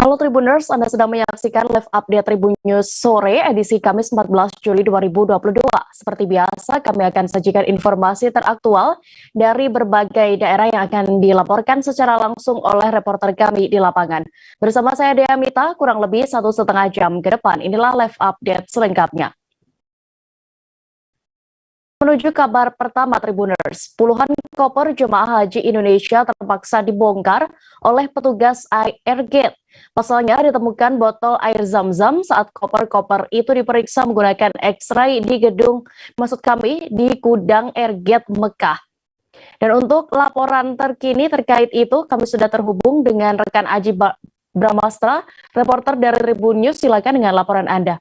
Halo Tribuners, Anda sedang menyaksikan live update Tribun News sore edisi Kamis 14 Juli 2022. Seperti biasa, kami akan sajikan informasi teraktual dari berbagai daerah yang akan dilaporkan secara langsung oleh reporter kami di lapangan. Bersama saya Dea Mita, kurang lebih 1,5 jam ke depan. Inilah live update selengkapnya. Menuju kabar pertama Tribuners, puluhan koper jemaah haji Indonesia terpaksa dibongkar oleh petugas air gate. Pasalnya ditemukan botol air zam-zam saat koper-koper itu diperiksa menggunakan X-ray di di gudang air gate Mekah. Dan untuk laporan terkini terkait itu, kami sudah terhubung dengan rekan Aji Bramastra, reporter dari Tribun News. Silakan dengan laporan Anda.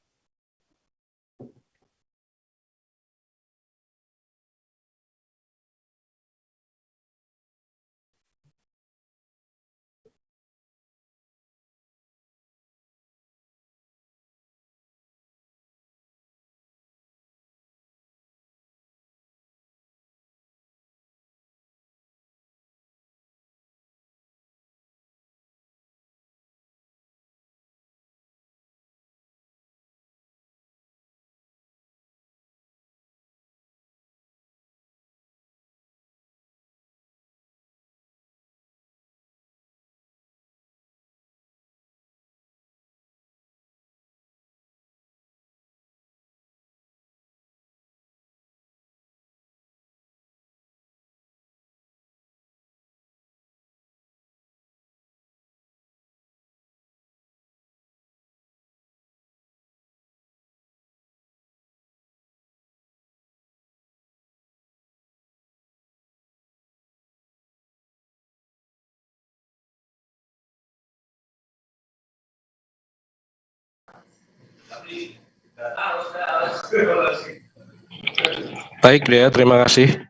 Baik Dea, terima kasih.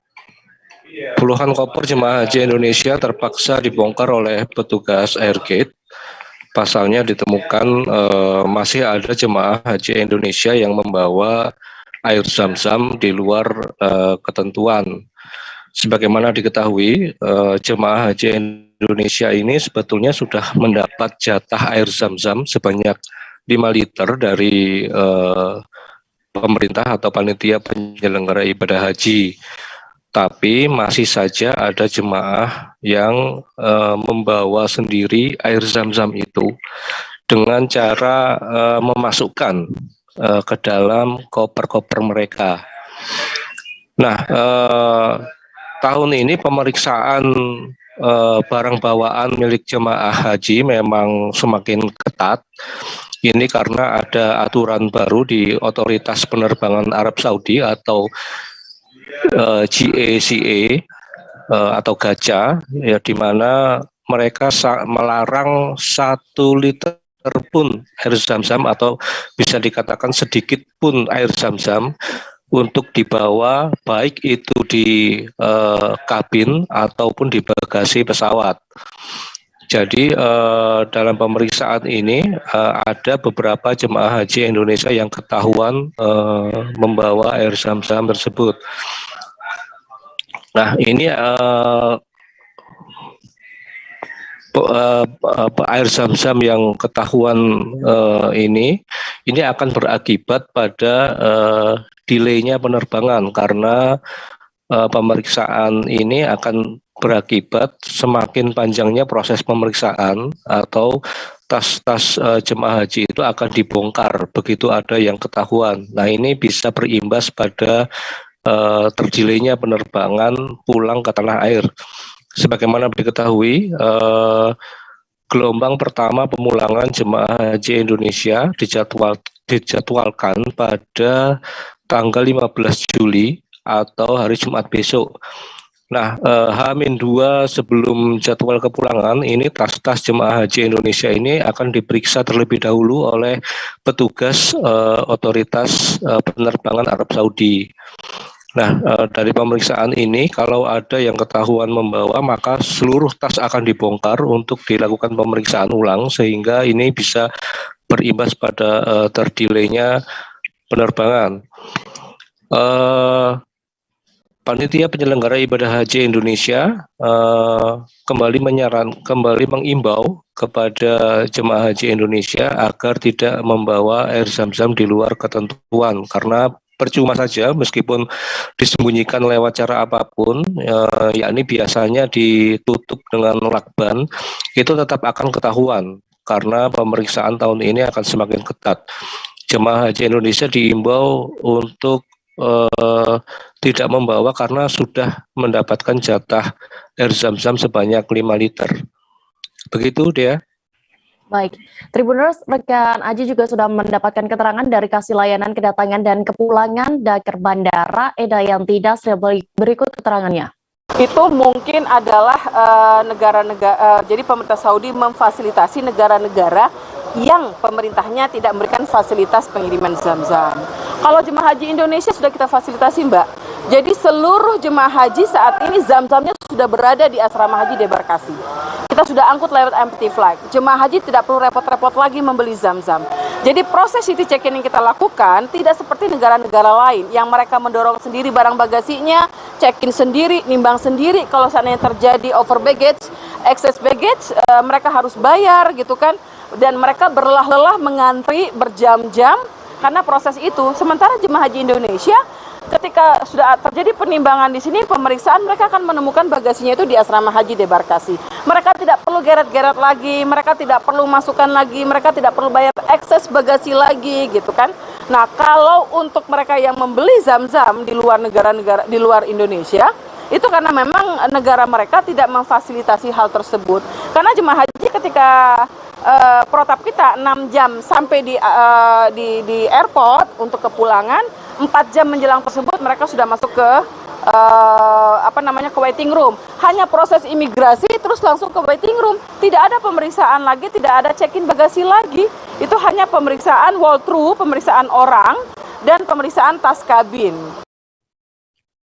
Puluhan koper jemaah haji Indonesia terpaksa dibongkar oleh petugas airgate. Pasalnya ditemukan masih ada jemaah haji Indonesia yang membawa air zam-zam di luar ketentuan. Sebagaimana diketahui, jemaah haji Indonesia ini sebetulnya sudah mendapat jatah air zam-zam sebanyak 5 liter dari pemerintah atau panitia penyelenggara ibadah haji. Tapi masih saja ada jemaah yang membawa sendiri air zam-zam itu dengan cara memasukkan ke dalam koper-koper mereka. Nah, tahun ini pemeriksaan barang bawaan milik jemaah haji memang semakin ketat. Ini karena ada aturan baru di Otoritas Penerbangan Arab Saudi atau GACA atau GACA, ya, di mana mereka melarang 1 liter pun air zam-zam atau bisa dikatakan sedikit pun air zam-zam untuk dibawa, baik itu di kabin ataupun di bagasi pesawat. Jadi dalam pemeriksaan ini ada beberapa jemaah haji Indonesia yang ketahuan membawa air zam-zam tersebut. Nah, ini air zam-zam yang ketahuan ini akan berakibat pada delay-nya penerbangan, karena pemeriksaan ini akan berakibat semakin panjangnya proses pemeriksaan atau tas-tas jemaah haji itu akan dibongkar begitu ada yang ketahuan. Nah, ini bisa berimbas pada terdelay-nya penerbangan pulang ke tanah air. Sebagaimana diketahui, gelombang pertama pemulangan jemaah haji Indonesia dijadwalkan pada tanggal 15 Juli atau hari Jumat besok. Nah, H-2 sebelum jadwal kepulangan ini tas-tas jemaah haji Indonesia ini akan diperiksa terlebih dahulu oleh petugas Otoritas Penerbangan Arab Saudi. Nah, dari pemeriksaan ini kalau ada yang ketahuan membawa, maka seluruh tas akan dibongkar untuk dilakukan pemeriksaan ulang sehingga ini bisa berimbas pada terdelay-nya penerbangan. Panitia penyelenggara ibadah haji Indonesia kembali mengimbau kepada jemaah haji Indonesia agar tidak membawa air zam-zam di luar ketentuan, karena percuma saja meskipun disembunyikan lewat cara apapun, yakni biasanya ditutup dengan lakban, itu tetap akan ketahuan karena pemeriksaan tahun ini akan semakin ketat. Jemaah haji Indonesia diimbau untuk tidak membawa karena sudah mendapatkan jatah air zam-zam sebanyak 5 liter. Begitu dia. Baik, Tribuners, rekan Aji juga sudah mendapatkan keterangan dari kasih layanan kedatangan dan kepulangan Daker Bandara Edayanti Dasril. Berikut keterangannya. Itu mungkin adalah jadi pemerintah Saudi memfasilitasi negara-negara yang pemerintahnya tidak memberikan fasilitas pengiriman zam-zam. Kalau jemaah haji Indonesia sudah kita fasilitasi, Mbak. Jadi seluruh jemaah haji saat ini zam-zamnya sudah berada di asrama haji debarkasi. Kita sudah angkut lewat empty flight. Jemaah haji tidak perlu repot-repot lagi membeli zam-zam. Jadi proses city check-in yang kita lakukan tidak seperti negara-negara lain yang mereka mendorong sendiri barang bagasinya, check-in sendiri, nimbang sendiri. Kalau seandainya terjadi over baggage, excess baggage, mereka harus bayar gitu kan. Dan mereka berlelah-lelah mengantri berjam-jam karena proses itu. Sementara jemaah haji Indonesia ketika sudah terjadi penimbangan di sini, pemeriksaan, mereka akan menemukan bagasinya itu di asrama haji debarkasi. Mereka tidak perlu geret-geret lagi, mereka tidak perlu masukkan lagi, mereka tidak perlu bayar ekses bagasi lagi gitu kan. Nah, kalau untuk mereka yang membeli zam-zam di luar negara-negara, di luar Indonesia, itu karena memang negara mereka tidak memfasilitasi hal tersebut. Karena jemaah haji ketika protap kita 6 jam sampai di airport untuk kepulangan, 4 jam menjelang tersebut mereka sudah masuk ke ke waiting room. Hanya proses imigrasi terus langsung ke waiting room. Tidak ada pemeriksaan lagi, tidak ada check-in bagasi lagi. Itu hanya pemeriksaan walk-through, pemeriksaan orang dan pemeriksaan tas kabin.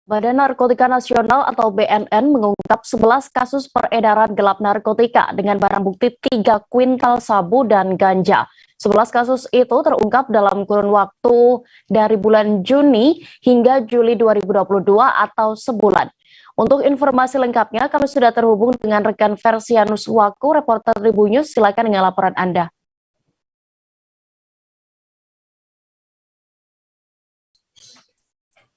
Badan Narkotika Nasional atau BNN mengungkap 11 kasus peredaran gelap narkotika dengan barang bukti 3 kuintal sabu dan ganja. 11 kasus itu terungkap dalam kurun waktu dari bulan Juni hingga Juli 2022 atau sebulan. Untuk informasi lengkapnya, kami sudah terhubung dengan rekan Versianus Waku, reporter Tribunnews. Silakan dengan laporan Anda.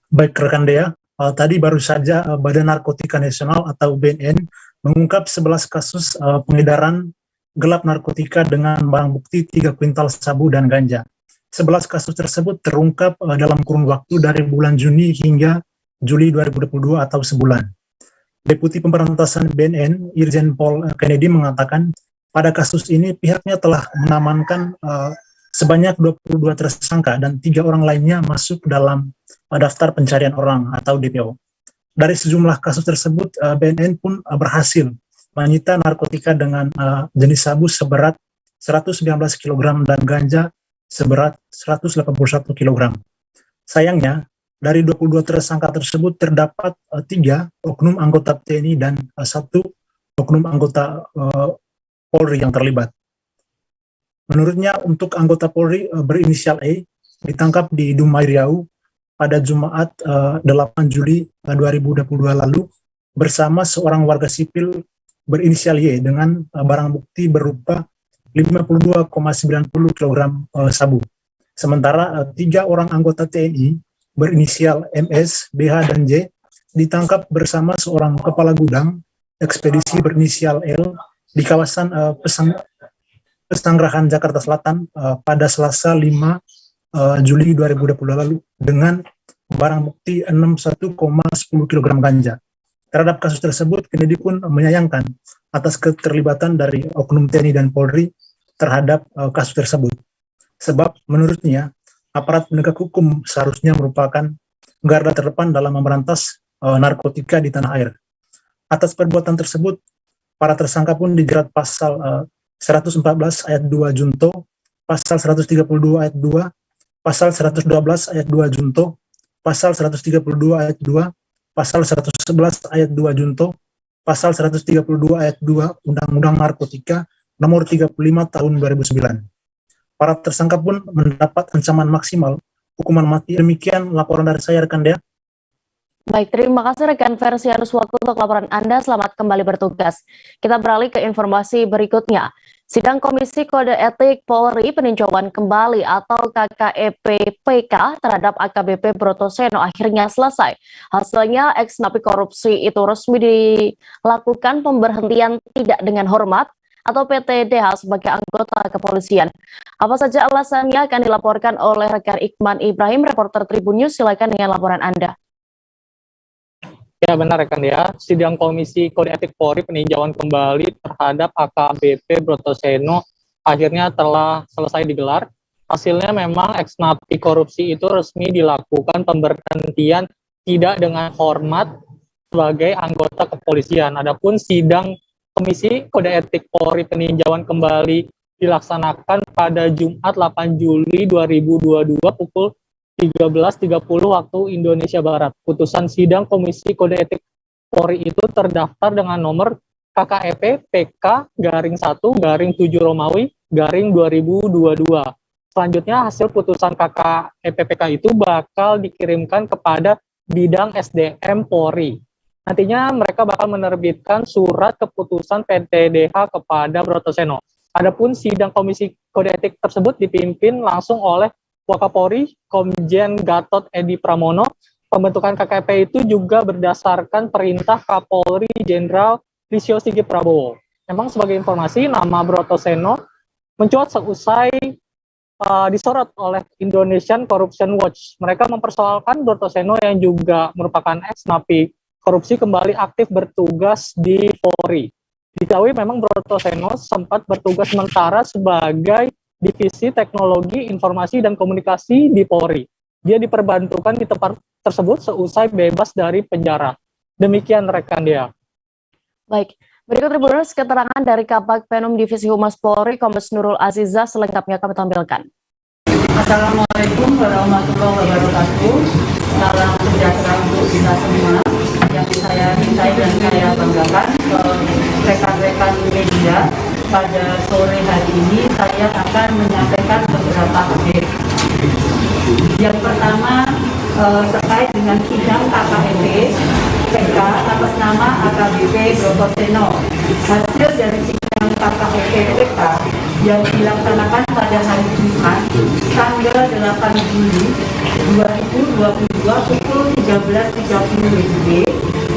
Baik rekan Dea, tadi baru saja Badan Narkotika Nasional atau BNN mengungkap 11 kasus pengedaran gelap narkotika dengan barang bukti 3 kuintal sabu dan ganja. 11 kasus tersebut terungkap dalam kurun waktu dari bulan Juni hingga Juli 2022 atau sebulan. Deputi Pemberantasan BNN, Irjen Paul Kennedy mengatakan pada kasus ini pihaknya telah mengamankan sebanyak 22 tersangka dan 3 orang lainnya masuk dalam daftar pencarian orang atau DPO. Dari sejumlah kasus tersebut, BNN pun berhasil menyita narkotika dengan jenis sabu seberat 119 kg dan ganja seberat 181 kg. Sayangnya, dari 22 tersangka tersebut terdapat 3 oknum anggota TNI dan 1 oknum anggota Polri yang terlibat. Menurutnya, untuk anggota Polri berinisial E ditangkap di Dumai Riau pada Jumat 8 Juli 2022 lalu bersama seorang warga sipil berinisial Y dengan barang bukti berupa 52,90 kg sabu. Sementara 3 orang anggota TNI berinisial MS, BH, dan J ditangkap bersama seorang kepala gudang ekspedisi berinisial L di kawasan Pesanggerahan Jakarta Selatan pada Selasa 5 Juli 2020 lalu dengan barang bukti 61,10 kg ganja. Terhadap kasus tersebut, Kennedy pun menyayangkan atas keterlibatan dari oknum TNI dan Polri terhadap kasus tersebut. Sebab menurutnya, aparat penegak hukum seharusnya merupakan garda terdepan dalam memberantas narkotika di tanah air. Atas perbuatan tersebut, para tersangka pun dijerat pasal 114 ayat 2 Junto, pasal 132 ayat 2, pasal 112 ayat 2 Junto, pasal 132 ayat 2, pasal 111 ayat 2 Junto, pasal 132 ayat 2 Undang-Undang Narkotika nomor 35 tahun 2009. Para tersangka pun mendapat ancaman maksimal hukuman mati. Demikian laporan dari saya rekan Dea. Baik, terima kasih rekan Versianus waktu untuk laporan Anda. Selamat kembali bertugas. Kita beralih ke informasi berikutnya. Sidang Komisi Kode Etik Polri peninjauan kembali atau KKEP-PK terhadap AKBP Brotoseno akhirnya selesai. Hasilnya ex-napi korupsi itu resmi dilakukan pemberhentian tidak dengan hormat atau PTDH sebagai anggota kepolisian. Apa saja alasannya akan dilaporkan oleh rekan Iqman Ibrahim, reporter Tribun News. Silakan dengan laporan Anda. Ya benar rekan ya, sidang Komisi Kode Etik Polri peninjauan kembali terhadap AKBP Brotoseno akhirnya telah selesai digelar. Hasilnya memang ex-napi korupsi itu resmi dilakukan pemberhentian tidak dengan hormat sebagai anggota kepolisian. Adapun sidang Komisi Kode Etik Polri peninjauan kembali dilaksanakan pada Jumat 8 Juli 2022 pukul 13.30 waktu Indonesia Barat. Putusan sidang Komisi Kode Etik Polri itu terdaftar dengan nomor KKEP PK _1 _7 Romawi _2022. Selanjutnya hasil putusan KKEP PK itu bakal dikirimkan kepada bidang SDM Polri. Nantinya mereka bakal menerbitkan surat keputusan PTDH kepada Brotoseno. Adapun sidang Komisi Kode Etik tersebut dipimpin langsung oleh Wakapolri Komjen Gatot Edi Pramono. Pembentukan KKP itu juga berdasarkan perintah Kapolri Jenderal Listio Sigit Prabowo. Memang sebagai informasi, nama Brotoseno mencuat seusai disorot oleh Indonesian Corruption Watch. Mereka mempersoalkan Brotoseno yang juga merupakan ex-napi korupsi kembali aktif bertugas di Polri. Diketahui memang Brotoseno sempat bertugas sementara sebagai Divisi Teknologi Informasi dan Komunikasi di Polri. Dia diperbantukan di tempat tersebut seusai bebas dari penjara. Demikian rekan dia. Baik, berikut Tribuners keterangan dari Kabag Penum Divisi Humas Polri Kombes Nurul Aziza, selengkapnya kami tampilkan. Assalamualaikum warahmatullahi wabarakatuh. Salam sejahtera untuk kita semua. Yang saya cintai dan saya banggakan ke rekan-rekan media, pada sore hari ini saya akan menyampaikan beberapa update. Yang pertama terkait dengan sidang KKEP PK atas nama AKBP Brotoseno. Hasil dari sidang KKEP PK yang dilaksanakan pada hari Jumat tanggal 8 Juli 2022 pukul 13.30 WIB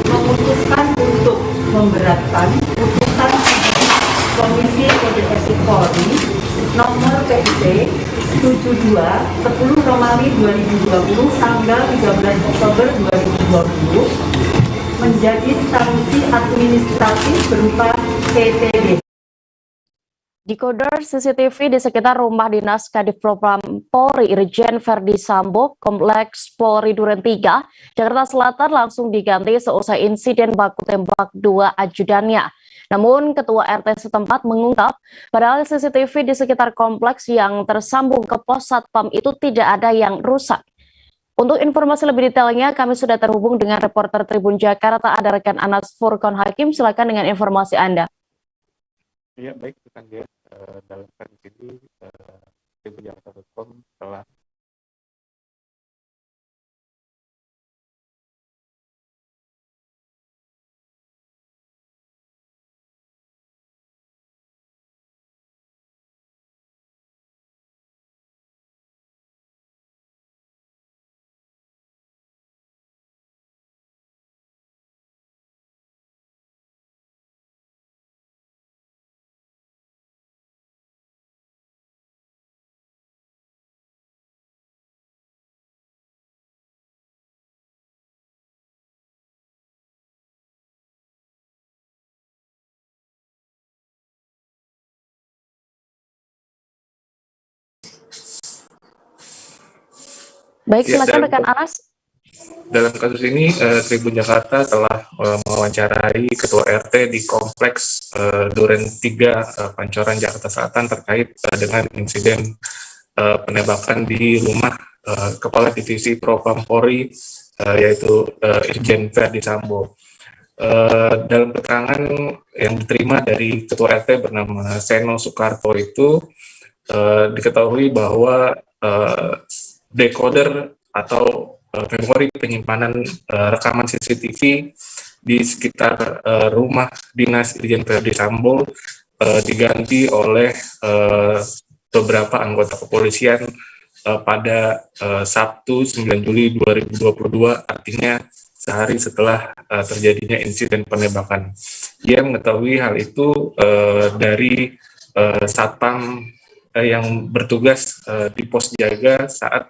memutuskan untuk memberatkan putusan Komisi Kode Etik Polri nomor PIP 72 10 Romawi 2020 tanggal 13 Oktober 2020 menjadi sanksi administratif berupa PTD. Decoder CCTV di sekitar rumah dinas Kadif Propam Polri Irjen Verdi Sambo, Kompleks Polri Duren 3, Jakarta Selatan langsung diganti seusai insiden baku tembak dua ajudannya. Namun Ketua RT setempat mengungkap, padahal CCTV di sekitar kompleks yang tersambung ke pos Satpam itu tidak ada yang rusak. Untuk informasi lebih detailnya, kami sudah terhubung dengan reporter Tribun Jakarta, ada rekan Anas Furkon Hakim. Silakan dengan informasi Anda. Ya, baik rekan dia, dalam kasus ini Tribun Jakarta.com telah Baik, silakan rekan Anas. dalam kasus ini Tribun Jakarta telah mewawancarai Ketua RT di Kompleks Duren 3 Pancoran Jakarta Selatan terkait dengan insiden penembakan di rumah Kepala Divisi Propam Polri yaitu Irjen Verdi Sambo. Dalam keterangan yang diterima dari Ketua RT bernama Seno Soekarto itu diketahui bahwa decoder atau memori penyimpanan rekaman CCTV di sekitar rumah dinas Irjen Verdi Sambo diganti oleh beberapa anggota kepolisian pada Sabtu 9 Juli 2022, artinya sehari setelah terjadinya insiden penembakan. Ia mengetahui hal itu dari satpam yang bertugas di pos jaga saat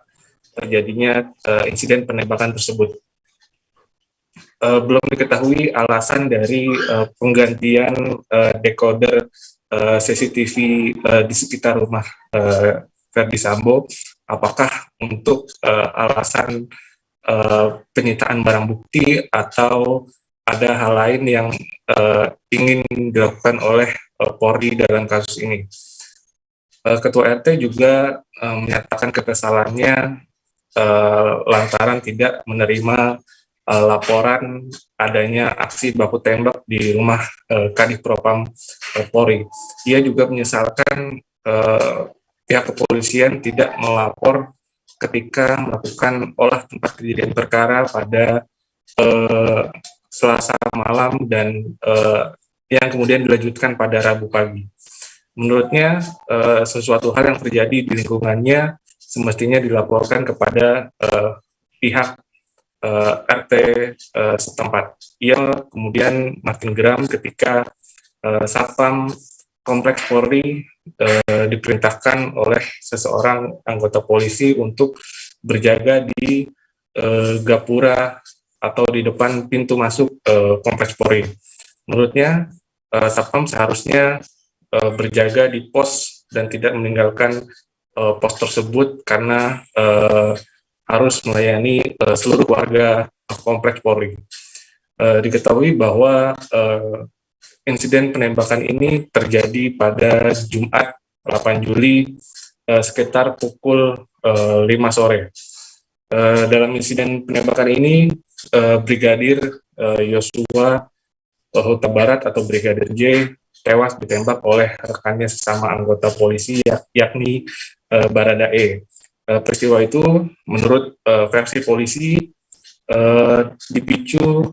terjadinya insiden penembakan tersebut. Belum diketahui alasan dari penggantian decoder CCTV di sekitar rumah Verdi Sambo, apakah untuk alasan penyitaan barang bukti atau ada hal lain yang ingin dilakukan oleh Polri dalam kasus ini. Ketua RT juga menyatakan kekesalannya lantaran tidak menerima laporan adanya aksi baku tembak di rumah Kadif Propam Polri. Ia juga menyesalkan pihak kepolisian tidak melapor ketika melakukan olah tempat kejadian perkara pada Selasa malam dan yang kemudian dilanjutkan pada Rabu pagi. Menurutnya sesuatu hal yang terjadi di lingkungannya semestinya dilaporkan kepada pihak RT setempat. Ia kemudian makin geram ketika Satpam Kompleks Polri diperintahkan oleh seseorang anggota polisi untuk berjaga di gapura atau di depan pintu masuk Kompleks Polri. Menurutnya Satpam seharusnya berjaga di pos dan tidak meninggalkan pos tersebut karena harus melayani seluruh warga Kompleks Polri. Diketahui bahwa insiden penembakan ini terjadi pada Jumat 8 Juli sekitar pukul 5 sore. Dalam insiden penembakan ini, Brigadir Yosua Huta Barat atau Brigadir J tewas ditembak oleh rekannya sesama anggota polisi yakni Baradae. Peristiwa itu menurut versi polisi dipicu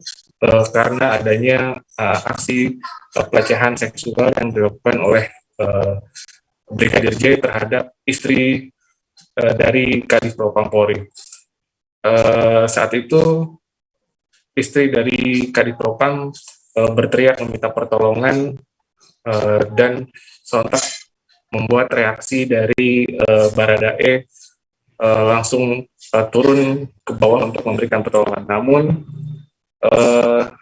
karena adanya aksi pelecehan seksual yang dilakukan oleh Brigadir J terhadap istri dari Kadif Propam Polri. Saat itu istri dari Kadif Propam berteriak meminta pertolongan dan sontak membuat reaksi dari Baradae langsung turun ke bawah untuk memberikan pertolongan. Namun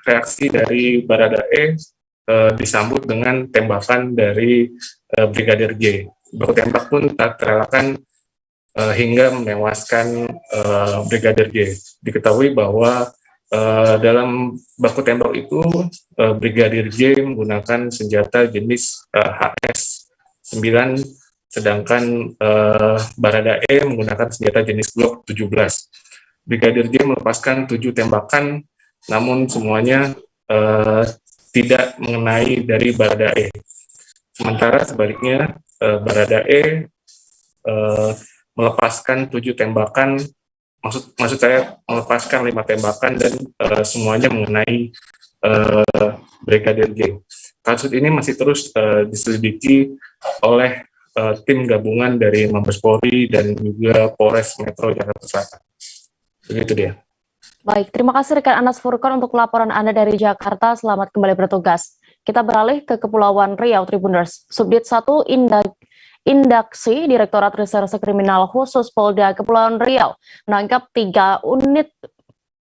reaksi dari Baradae disambut dengan tembakan dari Brigadir J. Baku tembak pun tak terelakkan hingga menewaskan Brigadir J. Diketahui bahwa dalam baku tembak itu Brigadir J menggunakan senjata jenis HS-9, sedangkan Baradae menggunakan senjata jenis Glock 17. Brigadir J melepaskan 7 tembakan, namun semuanya tidak mengenai dari Baradae. Sementara sebaliknya Baradae melepaskan 7 tembakan, maksud saya melepaskan 5 tembakan dan semuanya mengenai Brigadir J. Kasus ini masih terus diselidiki oleh tim gabungan dari Mabes Polri dan juga Polres Metro Jakarta Selatan. Begitu dia. Baik, terima kasih rekan Anas Furqon untuk laporan Anda dari Jakarta. Selamat kembali bertugas. Kita beralih ke Kepulauan Riau, Tribuners. Subdit 1 Indaksi Direktorat Reserse Kriminal Khusus Polda Kepulauan Riau menangkap 3 unit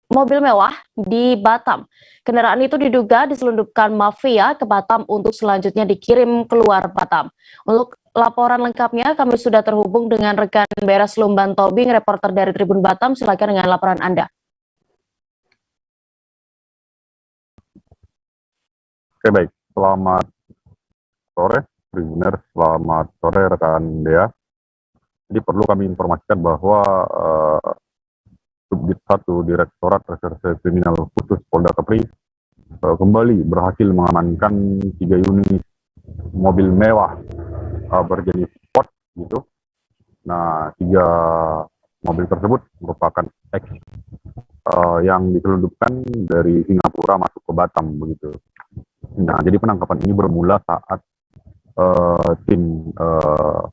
mobil mewah di Batam. Kendaraan itu diduga diselundupkan mafia ke Batam untuk selanjutnya dikirim keluar Batam. Untuk laporan lengkapnya kami sudah terhubung dengan rekan Beres Lumban Tobing, reporter dari Tribun Batam. Silakan dengan laporan Anda. Oke, baik. Selamat sore, Tribuners. Selamat sore, rekan Dea. Jadi perlu kami informasikan bahwa Subdit 1 Direktorat Reserse Kriminal Khusus Polda Kepri kembali berhasil mengamankan 3 unit mobil mewah berjenis Sport gitu. Nah, 3 mobil tersebut merupakan X yang diselundupkan dari Singapura masuk ke Batam begitu. Nah, jadi penangkapan ini bermula saat tim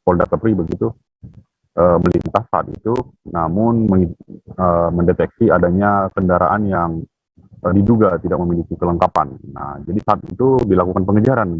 Polda Kepri begitu melintas saat itu, namun mendeteksi adanya kendaraan yang diduga tidak memiliki kelengkapan. Nah, jadi saat itu dilakukan pengejaran